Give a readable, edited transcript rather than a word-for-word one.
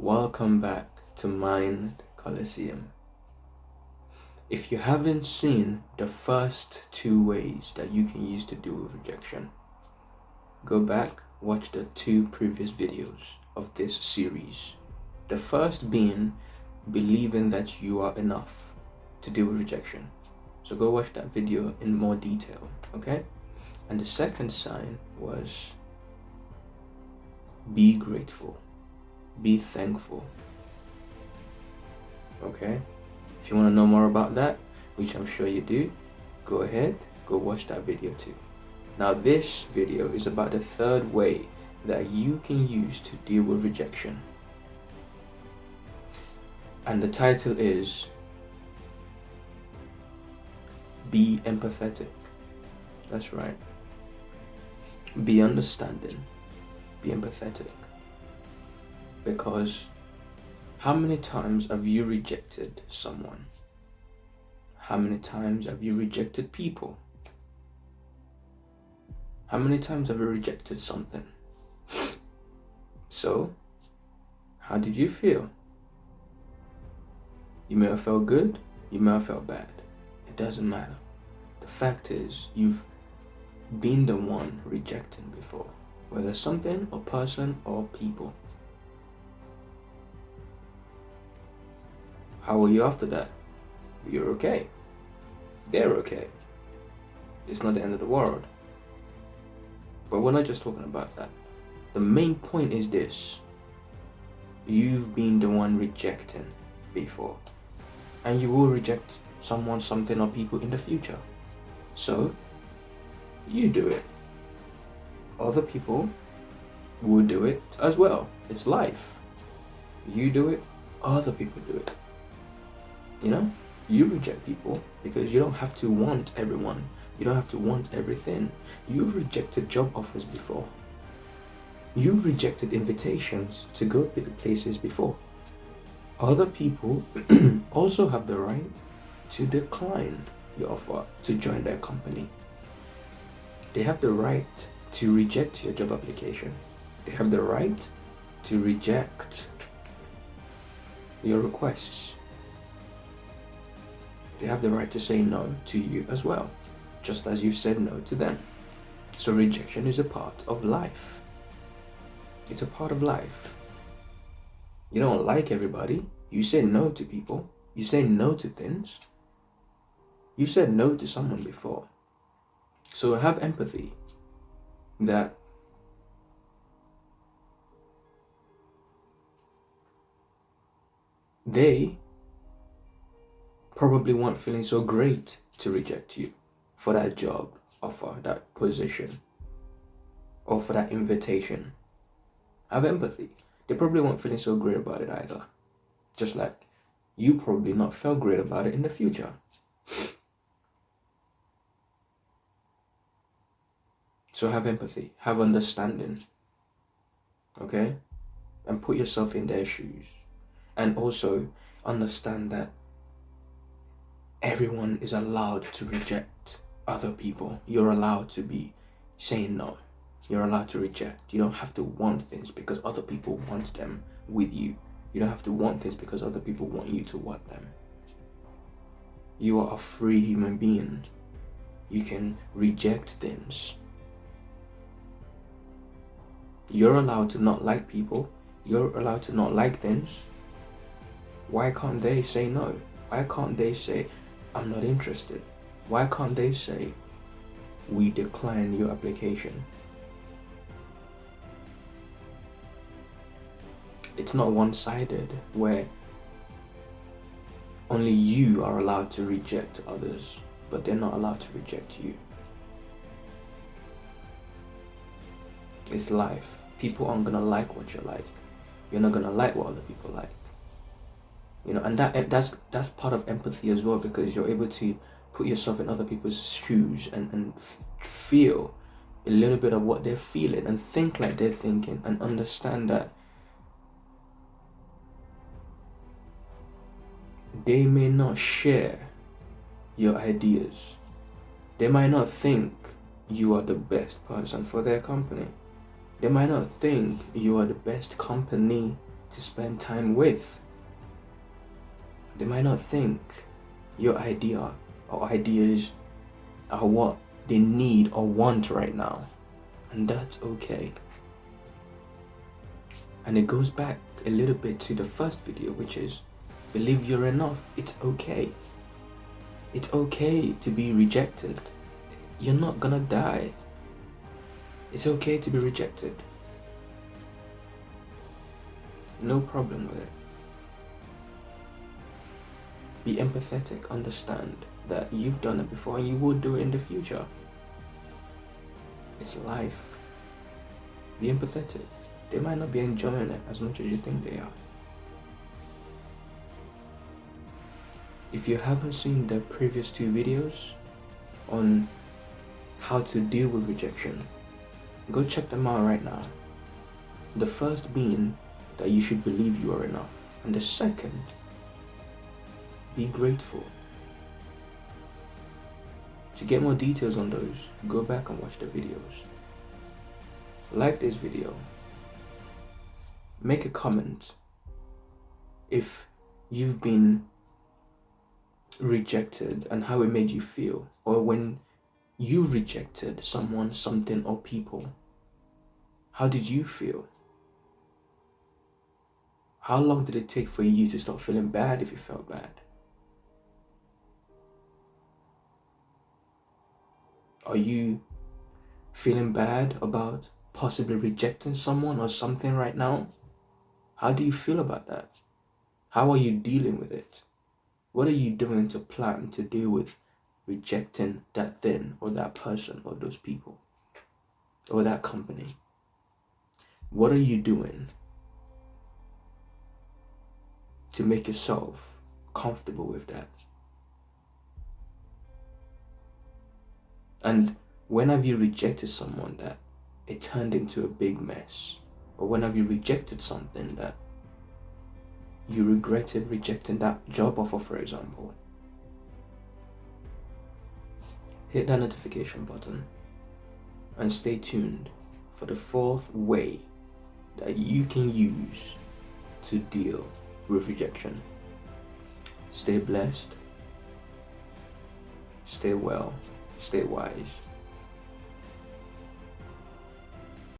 Welcome back to Mind Coliseum. If you haven't seen the first 2 ways that you can use to deal with rejection, go back, watch the 2 previous videos of this series. The first being believing that you are enough to deal with rejection. So go watch that video in more detail, okay? And the second sign was be grateful. Be thankful. Okay? If you want to know more about that, which I'm sure you do, go ahead, go watch that video too. Now this video is about the third way that you can use to deal with rejection. And the title is Be Empathetic. That's right. Be understanding. Be empathetic. Because how many times have you rejected someone? How many times have you rejected people? How many times have you rejected something? So, how did you feel? You may have felt good, you may have felt bad. It doesn't matter. The fact is, you've been the one rejecting before, whether something or person or people. How are you after that? You're okay. They're okay. It's not the end of the world. But we're not just talking about that. The main point is this. You've been the one rejecting before. And you will reject someone, something, or people in the future. So, you do it. Other people will do it as well. It's life. You do it, other people do it. You know, you reject people because you don't have to want everyone. You don't have to want everything. You've rejected job offers before. You've rejected invitations to go to places before. Other people also have the right to decline your offer to join their company. They have the right to reject your job application. They have the right to reject your requests. They have the right to say no to you as well, just as you've said no to them. So rejection is a part of life. It's a part of life. You don't like everybody. You say no to people. You say no to things. You said no to someone before. So have empathy that they probably weren't feeling so great to reject you for that job offer, that position, or for that invitation. Have empathy. They probably weren't feeling so great about it either. Just like you probably not felt great about it in the future. So have empathy, have understanding, okay? And put yourself in their shoes. And also understand that everyone is allowed to reject other people. You're allowed to be saying no. You're allowed to reject. You don't have to want things because other people want them with you. You don't have to want things because other people want you to want them. You are a free human being. You can reject things. You're allowed to not like people. You're allowed to not like things. Why can't they say no? Why can't they say, I'm not interested? Why can't they say, we decline your application? It's not one-sided where only you are allowed to reject others, but they're not allowed to reject you. It's life. People aren't gonna like what you like. You're not gonna like what other people like. You know, and that's part of empathy as well, because you're able to put yourself in other people's shoes and feel a little bit of what they're feeling and think like they're thinking and understand that they may not share your ideas. They might not think you are the best person for their company. They might not think you are the best company to spend time with. They might not think your idea or ideas are what they need or want right now, and that's okay. And it goes back a little bit to the first video, which is believe you're enough. It's okay. It's okay to be rejected. You're not gonna die. It's okay to be rejected. No problem with it. Be empathetic. Understand that you've done it before and you will do it in the future. It's life. Be empathetic. They might not be enjoying it as much as you think they are. If you haven't seen the previous 2 videos on how to deal with rejection, go check them out right now. The first being that you should believe you are enough, and the second, be grateful. To get more details on those, go back and watch the videos. Like this video. Make a comment if you've been rejected and how it made you feel, or when you rejected someone, something, or people. How did you feel? How long did it take for you to stop feeling bad if you felt bad? Are you feeling bad about possibly rejecting someone or something right now? How do you feel about that? How are you dealing with it? What are you doing to plan to deal with rejecting that thing or that person or those people or that company? What are you doing to make yourself comfortable with that? And when have you rejected someone that it turned into a big mess? Or when have you rejected something that you regretted rejecting, that job offer, for example? Hit that notification button and stay tuned for the 4th way that you can use to deal with rejection. Stay blessed, stay well, stay wise.